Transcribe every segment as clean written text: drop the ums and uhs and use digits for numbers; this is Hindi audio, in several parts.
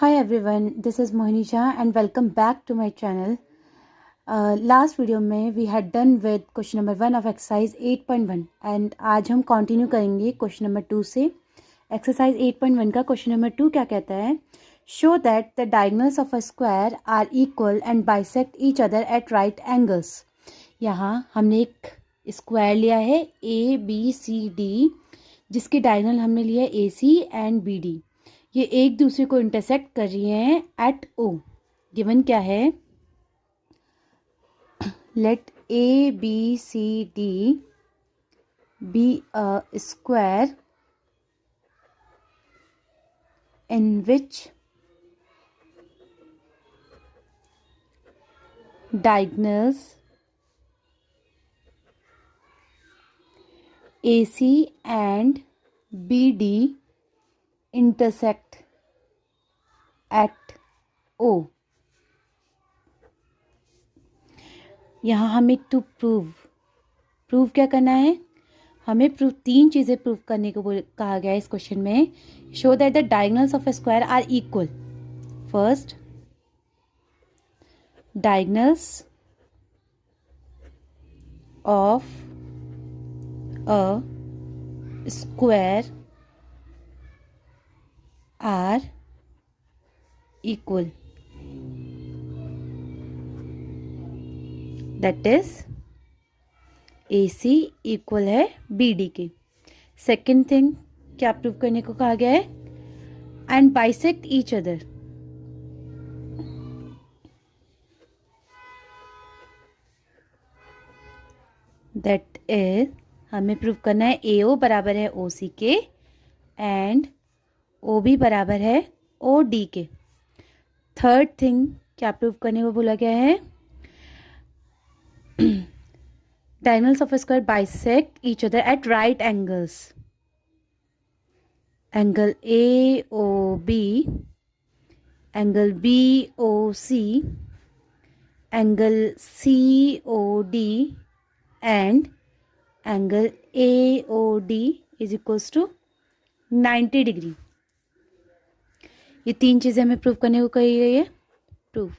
Hi everyone, this is Mohini Shah and welcome back to my channel. Last video में we had done with question number 1 of exercise 8.1 and आज हम continue करेंगे question number 2 से. Exercise 8.1 का question number 2 क्या कहता है? Show that the diagonals of a square are equal and bisect each other at right angles. यहाँ हमने एक स्क्वायर लिया है ABCD जिसकी डायगोनल हमने लिया है AC and BD. ये एक दूसरे को इंटरसेक्ट कर रही हैं एट ओ. गिवन क्या है? Let A B C D be a square in which diagonals A C and B D intersect at O. यहाँ हमें टू प्रूव क्या करना है? हमें तीन चीज़ें प्रूव करने को कहा गया है इस क्वेश्चन में. Show that the diagonals of a square are equal. First, diagonals of a square are equal. That is AC equal है BD के. सेकेंड थिंग क्या प्रूव करने को कहा गया है? And bisect each other. That is हमें प्रूव करना है AO बराबर है OC के एंड OB बराबर है OD के. थर्ड थिंग क्या प्रूव करने को बोला गया है? Diagonals of a square bisect each other at right angles. Angle AOB, angle BOC, angle COD and angle AOD is equals to 90 degree. ये तीन चीज़ें हमें प्रूव करने को कही गई है. प्रूफ.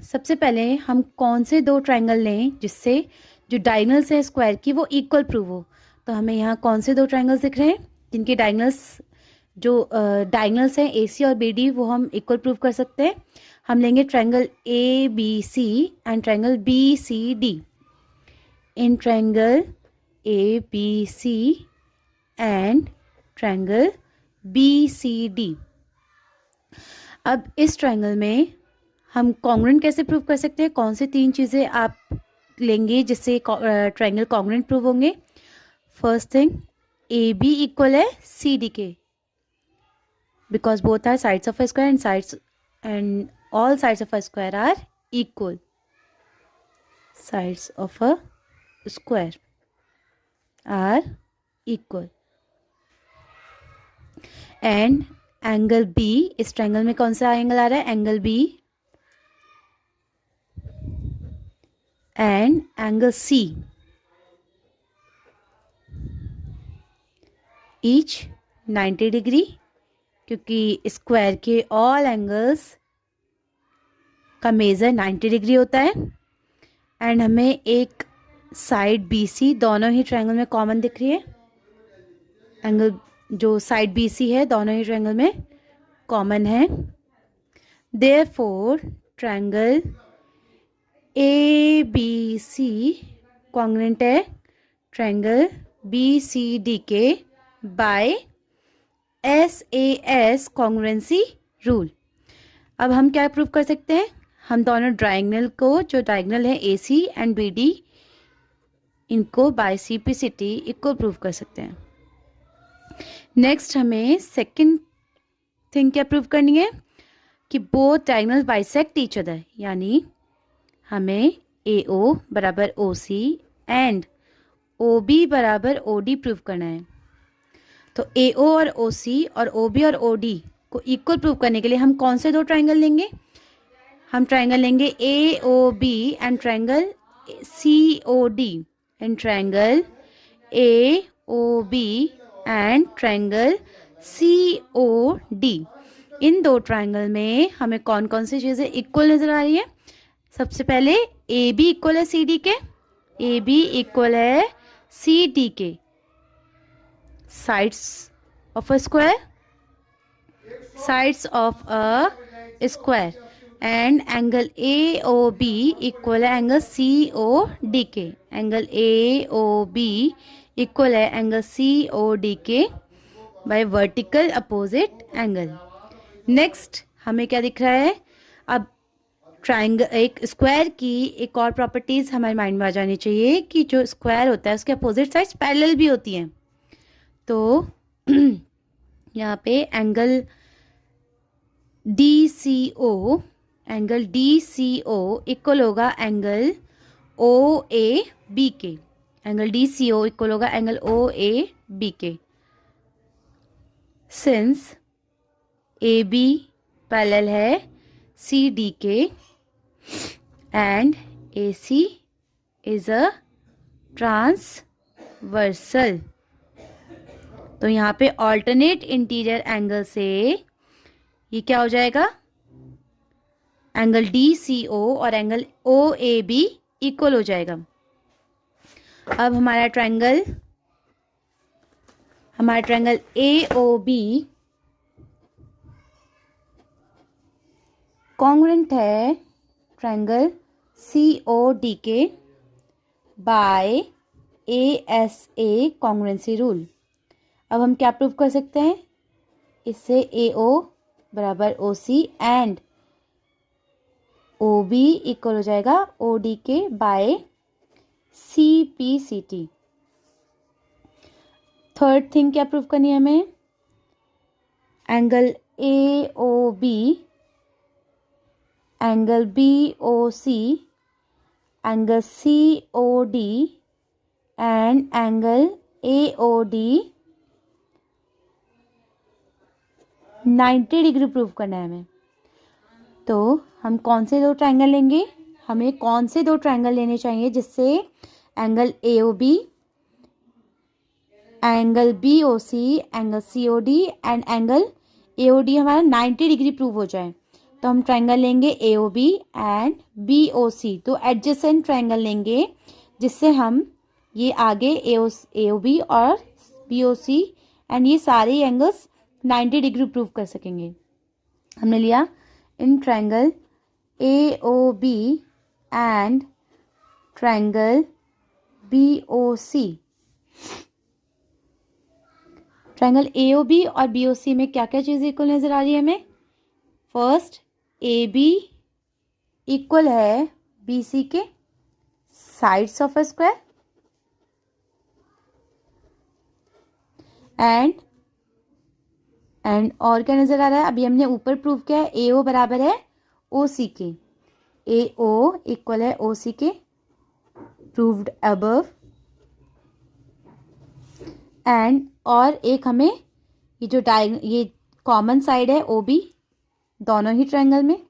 सबसे पहले हम कौन से दो ट्रायंगल लें जिससे जो डायगोनल्स है स्क्वायर की वो इक्वल प्रूव हो. तो हमें यहाँ कौन से दो ट्रायंगल्स दिख रहे हैं जिनके डायगोनल्स हैं AC और BD वो हम इक्वल प्रूव कर सकते हैं. हम लेंगे triangle ABC and triangle BCD. In triangle ABC and triangle BCD. अब इस ट्रायंगल में हम कॉन्ग्रुएंट कैसे प्रूव कर सकते हैं? कौन से तीन चीज़ें आप लेंगे जिससे ट्रायंगल कॉन्ग्रुएंट प्रूव होंगे? फर्स्ट थिंग, AB इक्वल है CD के because both are sides of a square and all sides of a square are equal. Sides of a square are equal. And angle B, इस ट्रायंगल में कौन सा एंगल आ रहा है? Angle B. And angle C each 90 degree क्योंकि स्क्वायर के ऑल एंगल्स का मेजर 90 डिग्री होता है. एंड हमें एक साइड BC दोनों ही ट्रायंगल में कॉमन दिख रही है. एंगल जो साइड BC है दोनों ही ट्रायंगल में कॉमन है. देयरफॉर ट्रायंगल ABC कॉन्ग्रुएंट है ट्रायंगल BCD के बाय SAS कॉन्ग्रुएंसी रूल. अब हम क्या प्रूव कर सकते हैं? हम दोनों डायगोनल को जो डायगोनल है AC एंड BD इनको बाय CPCT इक्वल प्रूव कर सकते हैं. नेक्स्ट हमें सेकंड थिंग क्या प्रूव करनी है कि both diagonals bisect each other. यानी हमें AO बराबर OC एंड OB बराबर OD प्रूव करना है. तो AO और OC और OB और OD को इक्वल प्रूव करने के लिए हम कौन से दो ट्रायंगल लेंगे? हम ट्रायंगल लेंगे AOB and triangle COD and triangle AOB and triangle C O D. इन दो ट्राइंगल में हमें कौन कौन सी चीज़ें इक्वल नज़र आ रही है? सबसे पहले ए बी इक्वल है सी डी के, ए बी इक्वल है सी डी के sides of a square, sides of a square, and angle A O B equal है एंगल सी ओ डी के, angle A O B equal है एंगल सी ओ डी के by vertical opposite angle. Next हमें क्या दिख रहा है? अब ट्राइंगल, एक स्क्वायर की एक और प्रॉपर्टीज हमारे माइंड में आ जानी चाहिए कि जो स्क्वायर होता है उसके अपोजिट साइड्स पैरेलल भी होती हैं। तो यहाँ पे angle D C O, angle D C O equal होगा एंगल ओ ए बी के, angle D C O equal होगा एंगल ओ ए बी के। सिंस ए बी पैरेलल है सी डी के and A C is a transversal, तो यहाँ पे ऑल्टरनेट इंटीरियर एंगल से ये क्या हो जाएगा? एंगल डी सी ओ और angle O A B equal हो जाएगा। अब हमारा triangle A O B congruent है ट्रायंगल सी ओ डी के by A S A congruency rule. अब हम क्या प्रूव कर सकते हैं? इससे ए ओ बराबर O C and O B equal हो जाएगा ओ डी के by C P C T. Third thing क्या प्रूव करनी है हमें? Angle A O B, angle B O C, angle C O D and angle A O D 90 degree prove करना है हमें। तो हम कौन से दो ट्रायंगल लेंगे? हमें कौन से दो ट्रायंगल लेने चाहिए जिससे angle A O B, angle B O C, angle C O D and angle A O D हमारा 90 डिग्री प्रूव हो जाए। तो हम ट्रायंगल लेंगे A O B and B O C, तो एडजेसेंट ट्रायंगल लेंगे जिससे हम ये आगे ए ओ बी और बी ओ सी एंड ये सारे एंगल्स 90 डिग्री प्रूव कर सकेंगे। हमने लिया इन triangle A O B and triangle B O C. Triangle A O B और बी ओ सी में क्या क्या चीज़ें इक्वल नजर आ रही है हमें? फर्स्ट, ए बी इक्वल है बी सी के sides of a square and और क्या नजर आ रहा है? अभी हमने ऊपर प्रूव किया है ए ओ बराबर है ओ सी के, ए ओ इक्वल है ओ सी के, प्रूव्ड अबव। एंड और एक हमें ये जो ये कॉमन साइड है ओ बी, दोनों ही ट्रायंगल में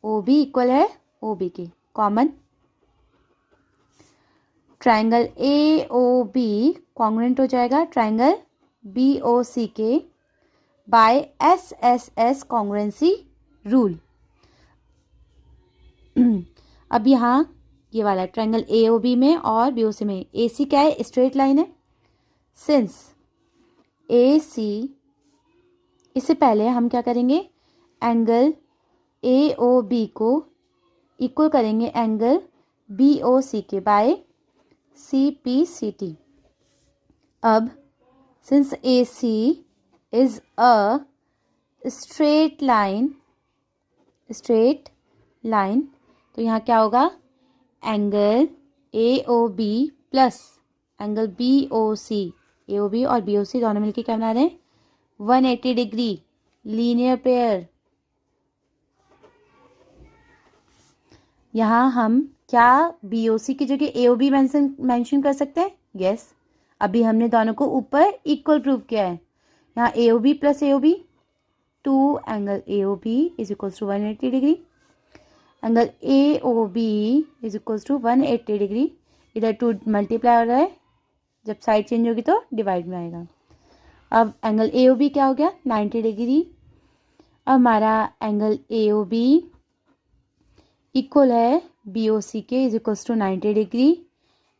ओ बी इक्वल है ओ बी के common. Triangle A O B congruent हो जाएगा ट्रायंगल बी ओ सी के by S S S congruency rule. अब यहाँ ये वाला ट्रायंगल ए ओ बी में और बी ओ सी में ए सी क्या है? स्ट्रेट लाइन है। सिंस ए सी, इससे पहले हम क्या करेंगे? एंगल ए ओ बी को इक्वल करेंगे एंगल बी ओ सी के by C P C T. अब since A C is a straight line, तो यहाँ क्या होगा? Angle A O B plus angle B O C, A O B और बी ओ सी दोनों मिलकर क्या बना रहे हैं? 180 डिग्री लीनियर पेयर। यहाँ हम क्या बी ओ सी की जगह ए ओ बी मेंशन कर सकते हैं? यस, अभी हमने दोनों को ऊपर इक्वल प्रूव किया है। यहाँ A O B plus A O B 2 angle A O B is equals to 180 degree, angle A O B is equals to 180 degree. इधर 2 मल्टीप्लाई हो रहा है, जब साइड चेंज होगी तो डिवाइड में आएगा। अब एंगल ए ओ बी क्या हो गया 90 डिग्री। अब हमारा angle A O B equal है बी ओ सी के is equals to 90 degree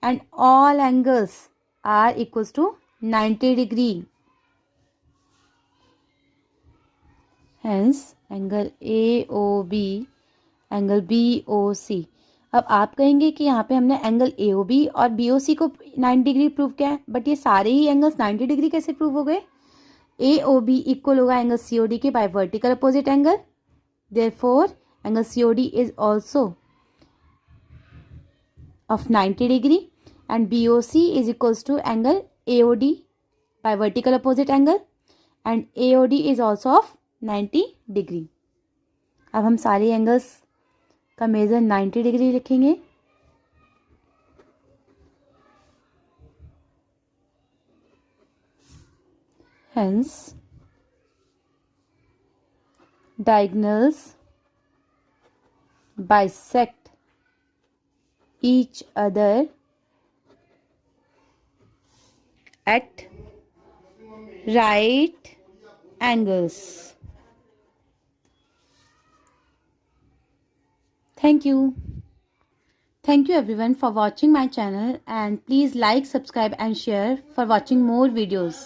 and all angles are equals to 90 degree. Hence angle A O B angle B O C. अब आप कहेंगे कि यहाँ पे हमने एंगल ए ओ बी और बी ओ सी को 90 डिग्री प्रूव किया है, बट ये सारे ही एंगल्स 90 डिग्री कैसे प्रूव हो गए? ए ओ बी इक्वल होगा एंगल सी ओ डी के by vertical opposite angle, therefore angle C O D is also of 90 degree and B O C is equals to angle A O D by vertical opposite angle and A O D is also of 90 degree. अब हम सारे एंगल्स का मेजर 90 डिग्री लिखेंगे। Hence, diagonals bisect each other at right angles. Thank you. Thank you everyone for watching my channel and please like, subscribe and share for watching more videos.